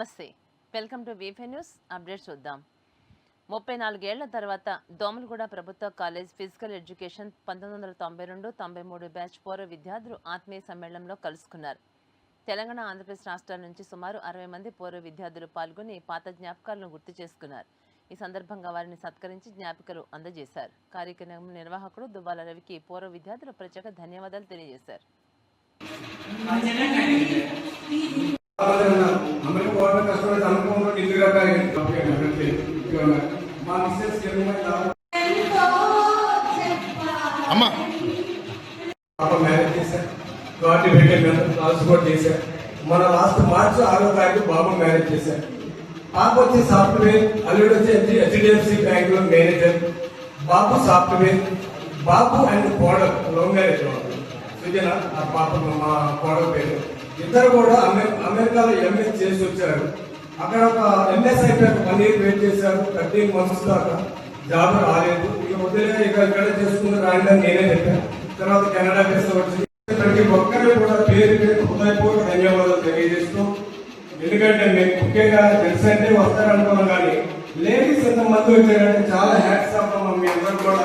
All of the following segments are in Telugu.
నమస్తే, వెల్కమ్ టు వీఫై న్యూస్ అప్డేట్స్. చూద్దాం. 34 ఏళ్ల తర్వాత దోమలగూడ ప్రభుత్వ కాలేజ్ ఫిజికల్ ఎడ్యుకేషన్ 1992-93 బ్యాచ్ పూర్వ విద్యార్థులు ఆత్మీయ సమ్మేళనంలో కలుసుకున్నారు. తెలంగాణ, ఆంధ్రప్రదేశ్ రాష్ట్రాల నుంచి సుమారు 60 మంది పూర్వ విద్యార్థులు పాల్గొని పాత జ్ఞాపకాలను గుర్తు చేసుకున్నారు. ఈ సందర్భంగా వారిని సత్కరించి జ్ఞాపికలు అందజేశారు. కార్యక్రమం నిర్వాహకుడు దువ్వాల రవికి పూర్వ విద్యార్థులు ప్రత్యేక ధన్యవాదాలు తెలియజేశారు. మన లాస్ట్ మార్చి 6వ తారీఖు బాబు మ్యారేజ్ చేశారు. పాప వచ్చి సాఫ్ట్వేర్, అల్లుడు వచ్చి హెచ్డిఎఫ్సి బ్యాంక్ లో manager. Babu software. Babu and కోడలు లవ్ మ్యారేజ్ సుజన, ఆ పాప మా కోడల పేరు. ఇద్దరు కూడా అమెరికాలో ఎంఎస్ చేసి వచ్చారు. అక్కడ ఒక ఎంఎస్ అయిపోయాక 1 year వెయిట్ చేశారు. 13 months దాకా జాబ్ రాలేదు. ఇక వదిలే ఇక్కడ చేసుకున్న రాయడం నేనే చెప్పాను. తర్వాత కెనడా దేశం వచ్చి ప్రతి ఒక్కరు కూడా పేరు హృదయపూర్వక ధన్యవాదాలు తెలియజేస్తూ, ఎందుకంటే మేము ముఖ్యంగా జెంట్స్ అంటే వస్తారనుకున్నాం, కానీ లేడీస్ ఎంతమంది వచ్చారంటే చాలా హ్యాట్స్ ఆఫ్ మీ అందరూ కూడా.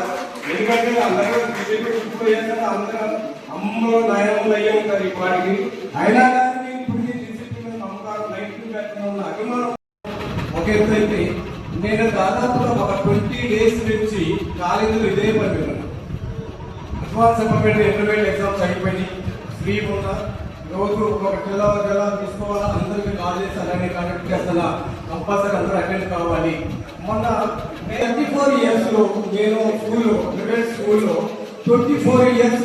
ఎందుకంటే అందరూ అందరూ అమ్మలో నాయనములు అయ్యే ఉంటారు ఈ వాడికి. అయినా కానీ ఇప్పుడు డిసిప్లిన్, నమ్మకాలు, నైతిక ఉన్న అభిమానం ఒక ఎత్తు అయితే, నేను దాదాపుగా ఒక 20 days నుంచి కాలేజీలో ఇదే పని అడ్వాన్స్ అపాయింట్మెంట్ ఇంటర్మీడియట్ ఎగ్జామ్స్ అయిపోయి ఫ్రీ ఉన్నా. రోజు ఒక జిల్లా తీసుకోవాలా, అందరికీ కాల్ చేసి అలానే కండక్ట్ చేస్తున్నా. కంపల్సరీ అందరూ అటెండ్ కావాలి. మొన్న 34 years లో నేను స్కూల్లో 24 years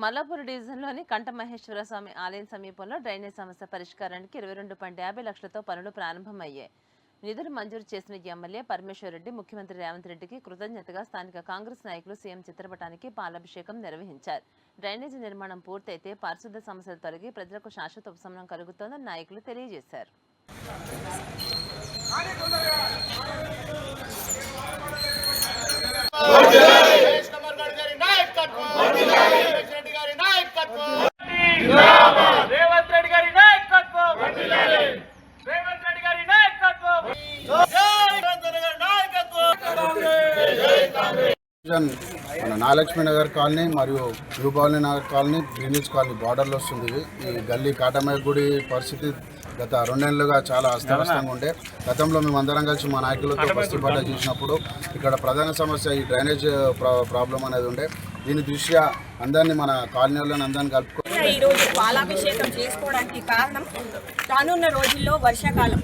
మల్లాపూర్ డివిజన్లోని కంట మహేశ్వర స్వామి ఆలయం సమీపంలో డ్రైనేజ్ సమస్య పరిష్కారానికి 22.50 లక్షలతో పనులు ప్రారంభమయ్యాయి. నిధులు మంజూరు చేసిన ఎమ్మెల్యే పరమేశ్వర్ రెడ్డి ముఖ్యమంత్రి రేవంత్ రెడ్డికి కృతజ్ఞతగా స్థానిక కాంగ్రెస్ నాయకులు సీఎం చిత్రపటానికి పాలాభిషేకం నిర్వహించారు. డ్రైనేజీ నిర్మాణం పూర్తయితే పారిశుద్ధ సమస్యలు తొలగి ప్రజలకు శాశ్వత ఉపశమనం కలుగుతోందని నాయకులు తెలియజేశారు. మన నాగలక్ష్మి నగర్ కాలనీ మరియు యూభవాని నగర్ కాలనీ, గ్రీనిజ్ కాలనీ బార్డర్లో వస్తుంది. ఈ గల్లీ కాటమయ్య గుడి పరిస్థితి గత 2 నెలలుగా చాలా అస్తవ్యస్తంగా ఉండే. గతంలో మేమందరం కలిసి మా నాయకులతో బస్తిపాట చేసినప్పుడు ఇక్కడ ప్రధాన సమస్య ఈ డ్రైనేజ్ ప్రాబ్లం అనేది ఉండే. దీని దృష్ట్యా అందరినీ మన కాలనీలను అందరినీ కలుపుకో ఈరోజు పాలాభిషేకం చేసుకోవడానికి కారణం, రానున్న రోజుల్లో వర్షాకాలం.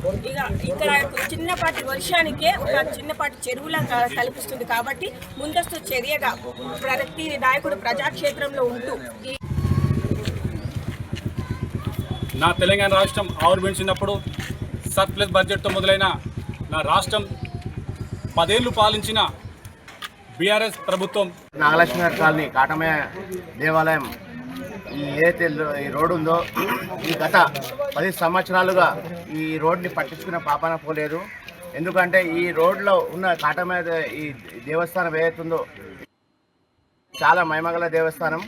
ఇక్కడ చిన్నపాటి వర్షానికే ఒక చిన్నపాటి చెరువులా కల్పిస్తుంది. కాబట్టి ముందస్తు చర్యగా ప్రతి నాయకుడు ప్రజాక్షేత్రంలో ఉంటూ నా తెలంగాణ రాష్ట్రం ఆవిర్భవించినప్పుడు సర్ప్లస్ బడ్జెట్తో మొదలైన నా రాష్ట్రం 10 ఏళ్ళు పాలించిన బీఆర్ఎస్ ప్రభుత్వం నాగలక్ష్మి నగర్ కాలనీ కాటమయ్య దేవాలయం ఏదైతే ఈ రోడ్డు ఉందో, ఈ గత 10 సంవత్సరాలుగా ఈ రోడ్ని పట్టించుకున్న పాపాన పోలేదు. ఎందుకంటే ఈ రోడ్లో ఉన్న కాటమయ్య ఈ దేవస్థానం ఏదైతుందో చాలా మహిమగల దేవస్థానం.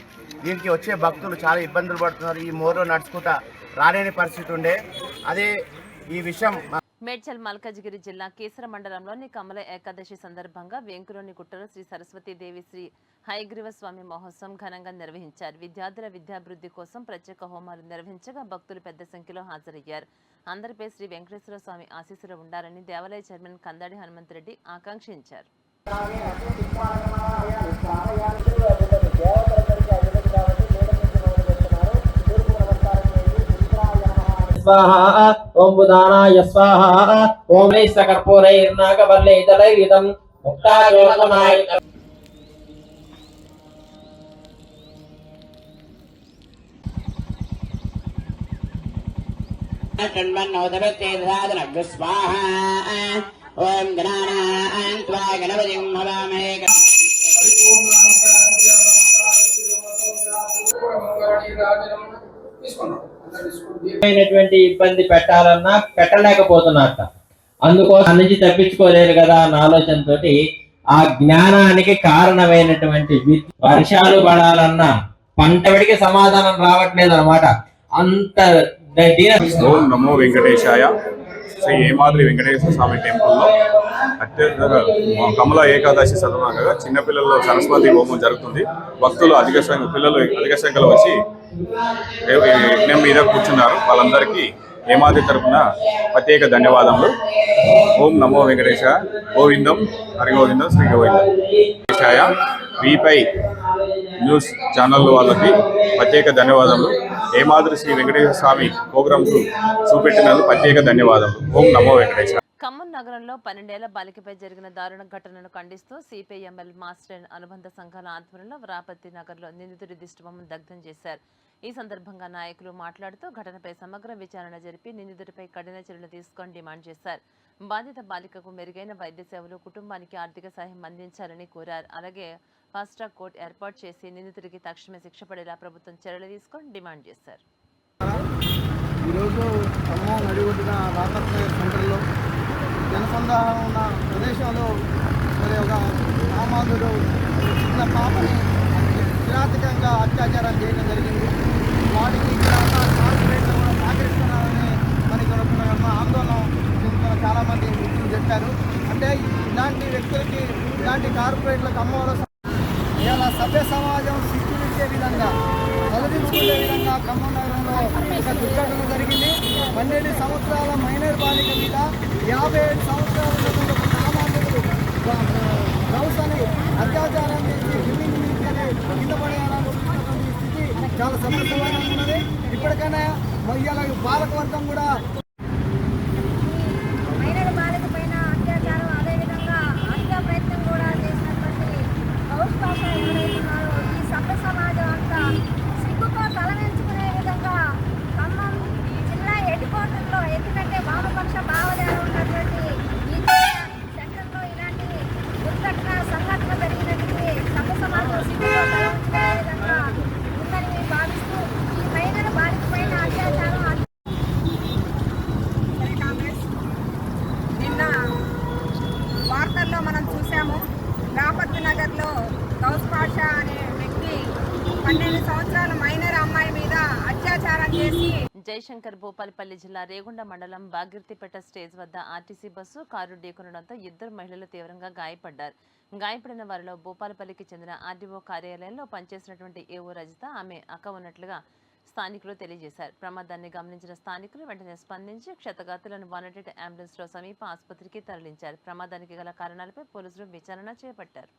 దీనికి వచ్చే భక్తులు చాలా ఇబ్బందులు పడుతున్నారు. ఈ మోర్లో నడుచుకుంటా రాలేని పరిస్థితి ఉండే. అదే ఈ విషయం మేడ్చల్ మల్కాజ్గిరి జిల్లా కేసర మండలంలోని కమల ఏకాదశి సందర్భంగా వెంకులోని కుట్టలో శ్రీ సరస్వతీదేవి శ్రీ హయగ్రీవ స్వామి మహోత్సవం ఘనంగా నిర్వహించారు. విద్యార్థుల విద్యాభివృద్ధి కోసం ప్రత్యేక హోమాలు నిర్వహించగా భక్తులు పెద్ద సంఖ్యలో హాజరయ్యారు. అందరిపై శ్రీ వెంకటేశ్వర స్వామి ఆశీస్సులు ఉండాలని దేవాలయ చైర్మన్ కందాడి హనుమంతరెడ్డి ఆకాంక్షించారు. स्वाहा ओम बुधानाय स्वाहा ओम सकर्पूरैर्नागवल्लैदलैर्युतं मुक्तायोगनाय तन्मन्नोदरतेर्राधनग् स्वाहा ओम गणानान्त्वा गणपतिं हवामहे ఇబ్బంది పెట్టాలన్నా పెట్టలేకపోతున్నట్ట. అందుకోసం నుంచి తప్పించుకోలేరు కదా అన్న ఆలోచనతో ఆ జ్ఞానానికి కారణమైనటువంటి వర్షాలు పడాలన్నా పంటవిడికి సమాధానం రావట్లేదు అనమాట. అంత ఓం నమో వెంకటేశాయ. శ్రీ హేమాద్రి వెంకటేశ్వర స్వామి టెంపుల్లో అత్యంత కమల ఏకాదశి సందర్భంగా చిన్నపిల్లల్లో సరస్వతి హోమం జరుగుతుంది. భక్తులు పిల్లలు అధిక సంఖ్యలో వచ్చి యజ్ఞం మీద కూర్చున్నారు. వాళ్ళందరికీ హేమాద్రి తరఫున ప్రత్యేక ధన్యవాదములు. ఓం నమో వెంకటేశాయ. గోవిందం హరిగోవిందం శ్రీ గోవిందం వెంకటేశాయ. వీపై న్యూస్ ఛానల్ వాళ్ళకి ప్రత్యేక ధన్యవాదములు. హేమాద్రి శ్రీ వెంకటేశ్వర స్వామి ప్రోగ్రామ్స్ చూపెట్టినందుకు ప్రత్యేక ధన్యవాదములు. ఓం నమో వెంకటేశ్వర. ఖమ్మం నగరంలో 12 ఏళ్ల బాలికపై జరిగిన దారుణ ఘటనను ఖండిస్తూ సిపిఐఎంఎల్ మాస్టర్ అనుబంధ సంఘాల ఆధ్వర్యంలో వ్రాపతి నగర్లో నిందితుడి దిష్టిబొమ్మను దగ్ధం చేశారు. ఈ సందర్భంగా నాయకులు మాట్లాడుతూ ఘటనపై సమగ్ర విచారణ జరిపి నిందితుడిపై కఠిన చర్యలు తీసుకొని డిమాండ్ చేశారు. బాధిత బాలికకు మెరుగైన వైద్య సేవలు, కుటుంబానికి ఆర్థిక సహాయం అందించాలని కోరారు. అలాగే ఫాస్ట్ ట్రాక్ కోర్టు ఏర్పాటు చేసి నిందితుడికి తక్షణమే శిక్ష పడేలా ప్రభుత్వం చర్యలు తీసుకొని డిమాండ్ చేశారు. ఈరోజు ఖమ్మం నడిగొడ్డిన రాపత్నగర్ సెంటర్లో జనసందాహం ఉన్న ప్రదేశంలో మరి ఒక సామాన్యుడు చిన్న పాపని కిరాతకంగా అత్యాచారం చేయడం జరిగింది. వాటికి ఇక్కడ ఉన్న కార్పొరేట్లు కూడా సహకరిస్తున్నారని మనకి ఆందోళన చెందుతున్న చాలామంది వ్యక్తులు చెప్పారు. అంటే ఇలాంటి వ్యక్తులకి, ఇలాంటి కార్పొరేట్ల ఖమ్మంలో ఇలా సభ్య సమాజం సిగ్గునిచ్చే విధంగా, తలదించుకునే విధంగా ఖమ్మం నగరంలో ఒక దుర్ఘటన జరిగింది. 12 సంవత్సరాల మైనర్ బాలిక మీద 57 సంవత్సరాల సామాన్యులు రౌస్ అని అత్యాచారం చేసి బిల్డింగ్ కింద పడేయాలని స్థితి చాలా సమస్యగా ఉన్నది. ఇప్పటికైనా ఇవాళ పాలకవర్గం కూడా వార్తల్లో మనం చూసాము. రాపత్తి నగర్లో గౌస్ పాషా అనే వ్యక్తి 12 సంవత్సరాల మైనర్ అమ్మాయి మీద అత్యాచారం చేసి జయశంకర్ భూపాలపల్లి జిల్లా రేగుండ మండలం బాగిర్తిపేట స్టేజ్ వద్ద ఆర్టీసీ బస్సు కారు ఢీకొనడంతో 2 మహిళలు తీవ్రంగా గాయపడ్డారు. గాయపడిన వారిలో భూపాలపల్లికి చెందిన ఆర్డీఓ కార్యాలయంలో పనిచేసినటువంటి ఏవో రజిత ఆమె అక్క ఉన్నట్లుగా స్థానికులు తెలియజేశారు. ప్రమాదాన్ని గమనించిన స్థానికులు వెంటనే స్పందించి క్షతగాతులను 108 అంబులెన్స్ లో సమీప ఆసుపత్రికి తరలించారు. ప్రమాదానికి గల కారణాలపై పోలీసులు విచారణ చేపట్టారు.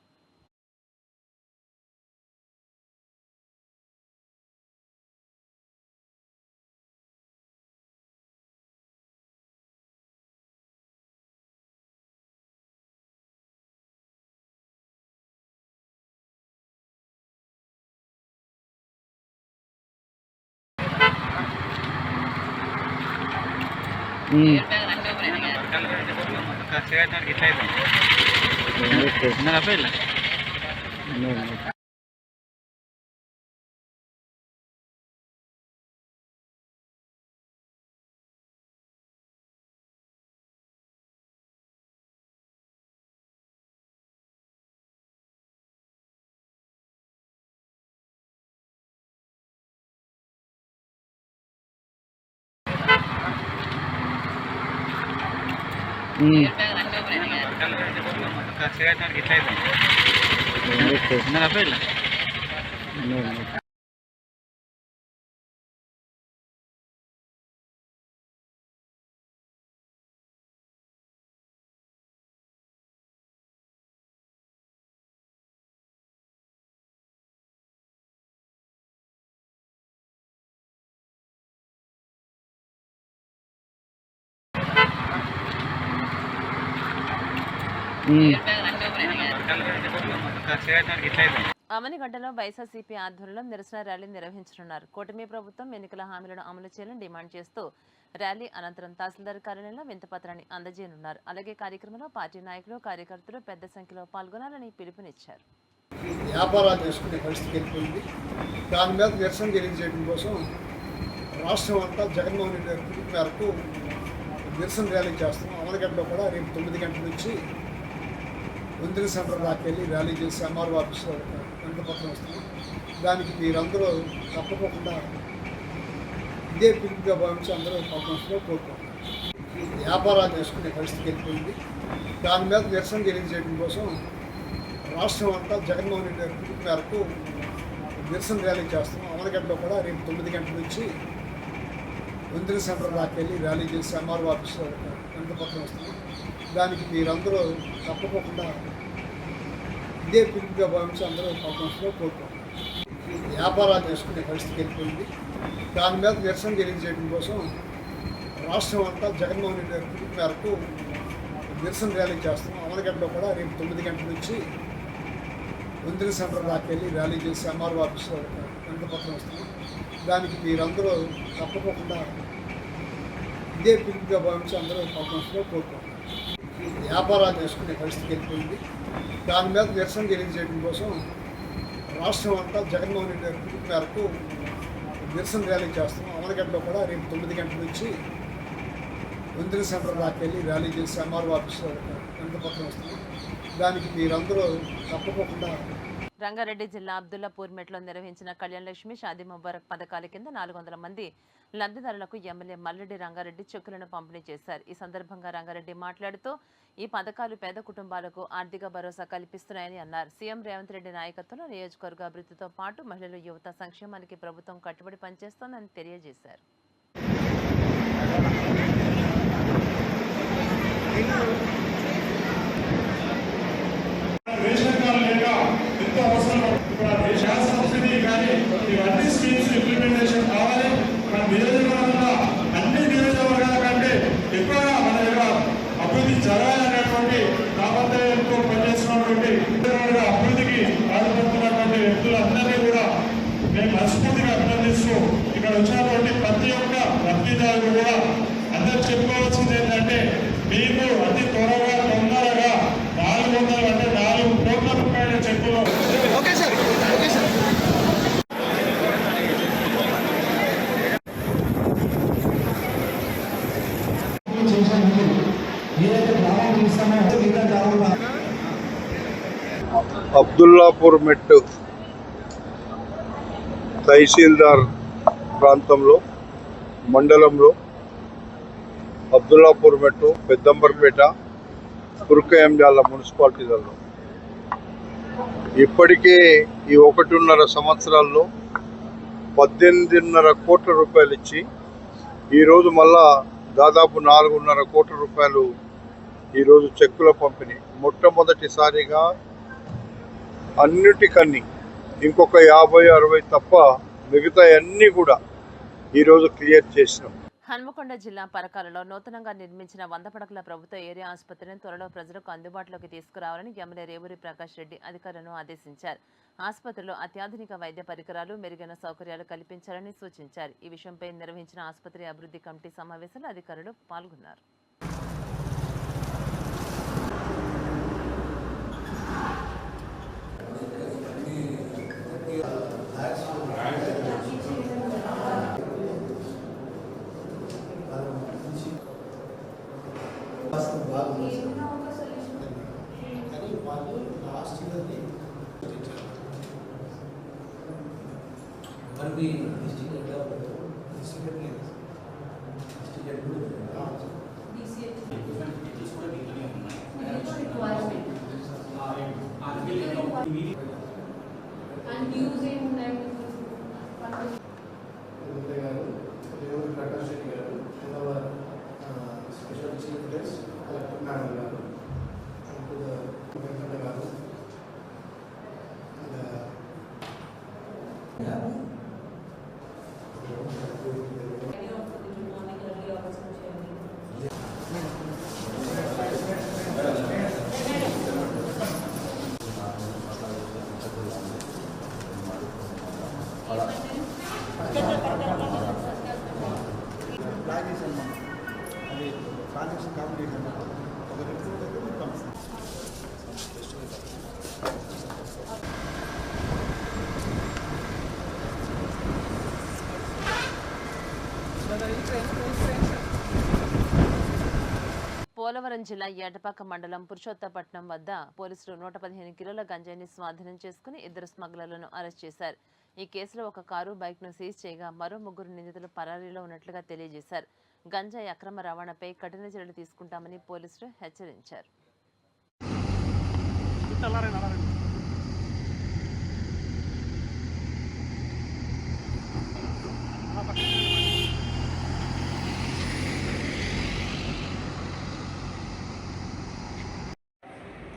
అవనిగడ్డలో వైఎస్ఆర్సీపీ ఆధ్వర్యంలో నిరసన ర్యాలీ నిర్వహించనున్నారు. కూటమి ప్రభుత్వం ఎన్నికల హామీలను అమలు చేయాలని డిమాండ్ చేస్తూ ర్యాలీ అనంతరం తహసీల్దార్ కార్యాలయంలో వింతపత్రాన్ని అందజేయనున్నారు. అలాగే కార్యక్రమంలో పార్టీ నాయకులు, కార్యకర్తలు పెద్ద సంఖ్యలో పాల్గొనాలని పిలుపునిచ్చారు. వ్యాపారాలు చేసుకునే పరిస్థితి వెళ్ళిపోయింది. దాని మీద నిరసన తెలియజేయడం కోసం రాష్ట్రం అంతా జగన్మోహన్ రెడ్డి గారి పిలుపు మేరకు నిరసన ర్యాలీ చేస్తున్నాం. అవనిగడ్డలో కూడా రేపు 9 గంటల నుంచి మంత్రి సెంటర్ దాకా వెళ్ళి ర్యాలీ చేసి ఎంఆర్ఓ ఆఫీస్లో వినతిపత్రం వస్తున్నాం. దానికి మీరందరూ తప్పకుండా ఇదే పిలుపుగా భావించి అందరూ పాల్గొనలో కోరుకుంటున్నారు. వ్యాపారాలు చేసుకునే పరిస్థితికి వెళ్ళిపోయింది. దాని మీద నిరసన తెలియజేయడం కోసం రాష్ట్రం అంతా జగన్మోహన్ రెడ్డి గారి పిలుపు మేరకు నిరసన ర్యాలీ చేస్తున్నాం. అవనగడ్డలో కూడా రేపు 9 గంటల నుంచి వందిన సెంటర్ దాకా వెళ్ళి ర్యాలీ చేసి ఎంఆర్ఓ ఆఫీస్లో వినతిపత్రం వస్తుంది. దానికి మీరందరూ తప్పకుండా ఇదే పిలుపుగా భావించి అందరూ పాల్గొనలో కోరుకుంటున్నారు. వ్యాపారాలు చేసుకునే పరిస్థితికి వెళ్ళిపోయింది. దాని మీద నిరసన తెలియజేయడం కోసం రాష్ట్రం అంతా జగన్మోహన్ రెడ్డి గారి పిలుపు మేరకు నిరసన ర్యాలీ చేస్తున్నాం. అవనగడ్డలో కూడా రేపు 9 గంటల నుంచి వందిన సెంటర్ దాకా వెళ్ళి ర్యాలీ చేసి ఎంఆర్ఓ ఆఫీస్లో వినతిపత్రం వస్తుంది. దానికి మీరందరూ తప్పకుండా ఇదే పిలుపుగా భావించి అందరూ పాల్గొనలో కోరుకుంటున్నారు. వ్యాపారాలు చేసుకునే పరిస్థితికి వెళ్ళిపోయింది. దాని మీద నిరసన తెలియజేయడం కోసం రాష్ట్రం అంతా జగన్మోహన్ రెడ్డి గారి పిలుపు మేరకు నిరసన ర్యాలీ చేస్తున్నాం. అవనగడ్డలో కూడా రేపు 9 గంటల నుంచి వందిన సెంటర్ దాకా వెళ్ళి ర్యాలీ చేసి ఎంఆర్ఓ ఆఫీస్లో వినతిపత్రం వస్తుంది. దానికి మీరందరూ తప్పకుండా. రంగారెడ్డి జిల్లా అబ్దుల్లాపూర్మెట్లో నిర్వహించిన కళ్యాణ్ లక్ష్మి షాదీ ముబారక్ పథకాల కింద 400 మంది లబ్ధిదారులకు ఎమ్మెల్యే మల్లెడ్డి రంగారెడ్డి చెక్కులను పంపిణీ చేశారు. ఈ సందర్భంగా రంగారెడ్డి మాట్లాడుతూ ఈ పథకాలు పేద కుటుంబాలకు ఆర్థిక భరోసా కల్పిస్తున్నాయని అన్నారు. సీఎం రేవంత్ రెడ్డి నాయకత్వంలో నియోజకవర్గ అభివృద్ధితో పాటు మహిళలు యువత సంక్షేమానికి ప్రభుత్వం కట్టుబడి పనిచేస్తోందని తెలియజేశారు. ఇంప్లిమెంటేషన్ కావాలి. మన నియోజకవర్గంలో అన్ని నియోజకవర్గాల కంటే ఎక్కువగా మన దగ్గర అభివృద్ధి జరగాలనేటువంటి తాపత్రయంతో పనిచేస్తున్నటువంటి అభివృద్ధికి పాటుపడుతున్నటువంటి వ్యక్తులందరినీ కూడా మేము మనస్ఫూర్తిగా అభినందిస్తూ ఇక్కడ వచ్చినటువంటి ప్రతి ఒక్క లబ్ధిదారులు కూడా అందరూ చెప్పుకోవాల్సింది ఏంటంటే మీకు అతి త్వరగా తొందరగా 400 అంటే 4 కోట్ల రూపాయల చెక్కులు అబ్దుల్లాపూర్ మెట్టు తహసీల్దార్ ప్రాంతంలో మండలంలో అబ్దుల్లాపూర్ మెట్టు పెద్దంబర్పేట కురుకయంజాల మున్సిపాలిటీలలో ఇప్పటికే ఈ 1.5 సంవత్సరాల్లో 18.5 కోట్ల రూపాయలు ఇచ్చి ఈరోజు మళ్ళా దాదాపు 4.5 కోట్ల రూపాయలు ఈరోజు చెక్కుల పంపిణీ. మొట్టమొదటిసారిగా అన్నిటికన్నీ ఇంకొక 50-60 తప్ప మిగతా అన్నీ కూడా ఈరోజు క్లియర్ చేసినాం. హన్మకొండ జిల్లా పరకాలలో నూతనంగా నిర్మించిన 100 పడకల ప్రభుత్వ ఏరియా ఆసుపత్రిని త్వరలో ప్రజలకు అందుబాటులోకి తీసుకురావాలని ఎమ్మెల్యే రేవూరి ప్రకాష్ రెడ్డి అధికారులను ఆదేశించారు. ఆసుపత్రిలో అత్యాధునిక వైద్య పరికరాలు, మెరుగైన సౌకర్యాలు కల్పించాలని సూచించారు. ఈ విషయంపై నిర్వహించిన ఆసుపత్రి అభివృద్ధి కమిటీ సమావేశంలో అధికారులు పాల్గొన్నారు. పోలవరం జిల్లా ఏటపాక మండలం పురుషోత్తపట్నం వద్ద పోలీసులు 115 కిలోల గంజాయిని స్వాధీనం చేసుకుని 2 స్మగ్లర్లను అరెస్ట్ చేశారు. ఈ కేసులో ఒక కారు, బైక్ను సీజ్ చేయగా మరో 3 నిందితులు పరారీలో ఉన్నట్లుగా తెలియజేశారు. గంజాయి అక్రమ రవాణాపై కఠిన చర్యలు తీసుకుంటామని పోలీసులు హెచ్చరించారు.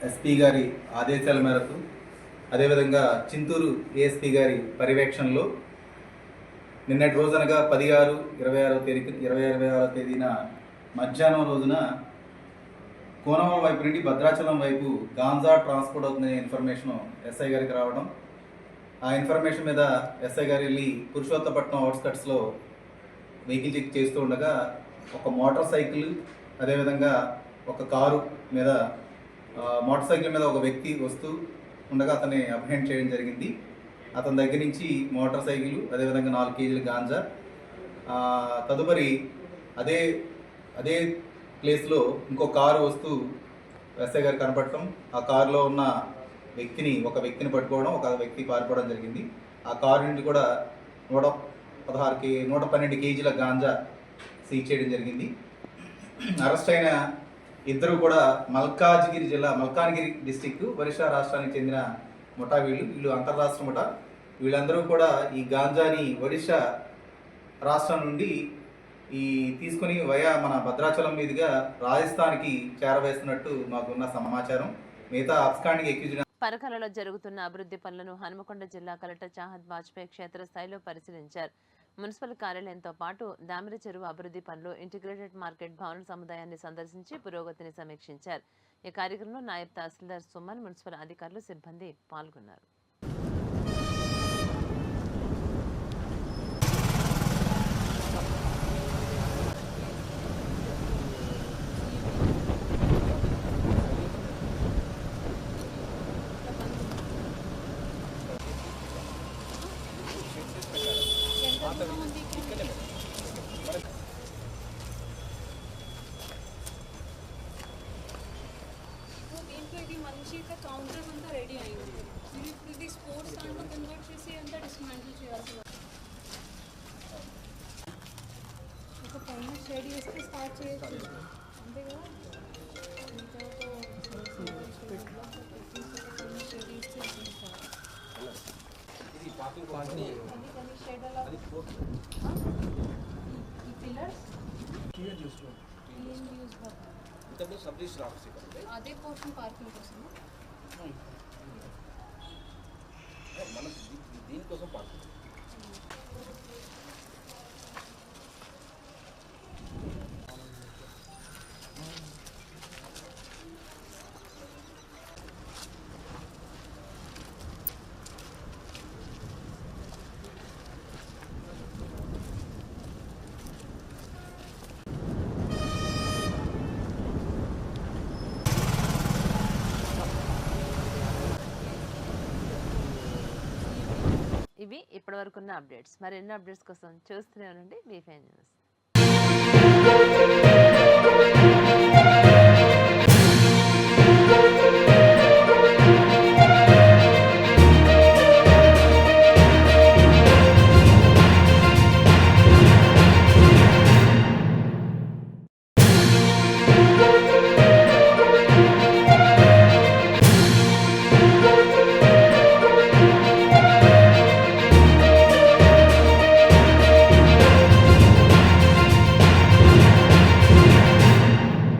ఎస్పీ గారి ఆదేశాల మేరకు అదేవిధంగా చింతూరు ఏఎస్పీ గారి పర్యవేక్షణలో నిన్నటి రోజునగా 16/26 తేదీన మధ్యాహ్నం రోజున కోనవరం వైపు నుండి భద్రాచలం వైపు గాంజా ట్రాన్స్పోర్ట్ అవుతుందనే ఇన్ఫర్మేషన్ ఎస్ఐ గారికి రావడం, ఆ ఇన్ఫర్మేషన్ మీద ఎస్ఐ గారు వెళ్ళి పురుషోత్తపట్నం అవుట్స్కట్స్లో వెహికల్ చెక్ చేస్తూ ఉండగా ఒక మోటార్ సైకిల్ అదేవిధంగా ఒక కారు మీద మోటార్ సైకిల్ మీద ఒక వ్యక్తి వస్తూ ఉండగా అతన్ని అప్రహెండ్ చేయడం జరిగింది. అతని దగ్గర నుంచి మోటార్ సైకిల్ అదేవిధంగా 4 కేజీల గాంజా, తదుపరి అదే ప్లేస్లో ఇంకో కారు వస్తూ ఎస్ఐ గారు కనపడటం, ఆ కారులో ఉన్న ఒక వ్యక్తిని పట్టుకోవడం, ఒక వ్యక్తి పారిపోవడం జరిగింది. ఆ కారు నుండి కూడా 112 కేజీల గాంజా సీజ్ చేయడం జరిగింది. అరెస్ట్ అయిన ఇద్దరు కూడా మల్కాజ్గిరి డిస్టిక్ ఒరిస్సా రాష్ట్రానికి చెందిన ముఠా వీళ్ళు అంతర్రాష్ట్ర ముఠా. వీళ్ళందరూ కూడా ఈ గాంజాని ఒరిస్సా రాష్ట్రం నుండి తీసుకుని మన భద్రాచలం మీదుగా రాజస్థాన్కి చేరవేస్తున్నట్టు మాకున్న సమాచారం. మిగతా అబ్స్కాండింగ్ ఎక్యూజ్డ్ పరకాలలో జరుగుతున్న అభివృద్ధి పనులను హనుమకొండ జిల్లా కలెక్టర్ చాహద్ వాజ్పేయి క్షేత్రస్థాయిలో పరిశీలించారు. మున్సిపల్ కార్యాలయంతో పాటు దామిరి చెరువు అభివృద్ధి పనులు, ఇంటిగ్రేటెడ్ మార్కెట్ భవన సముదాయాన్ని సందర్శించి పురోగతిని సమీక్షించారు. ఈ కార్యక్రమంలో నాయబ్ తహసీల్దార్ సుమన్, మున్సిపల్ అధికారులు, సిబ్బంది పాల్గొన్నారు. మంచిగా కౌంటర్ అంతా రెడీ అయింది. మీరు ఇప్పుడు ఇది స్పోర్ట్స్ దాంట్లో కన్వర్ట్ చేసి అంతా డిస్మాంటిల్ చేయాల్సి ఒక పైన షెడ్ చేస్తే స్టార్ట్ చేయొచ్చు అంతే కదా. షెడ్ అలా ఈ పిల్లర్స్ అదే పోర్షన్ పార్కింగ్ కోసం దీనికోసం పార్కింగ్. ఇవి ఇప్పటివరకున్న అప్డేట్స్. మరిన్ని అప్డేట్స్ కోసం చూస్తూనే ఉండండి V5 న్యూస్.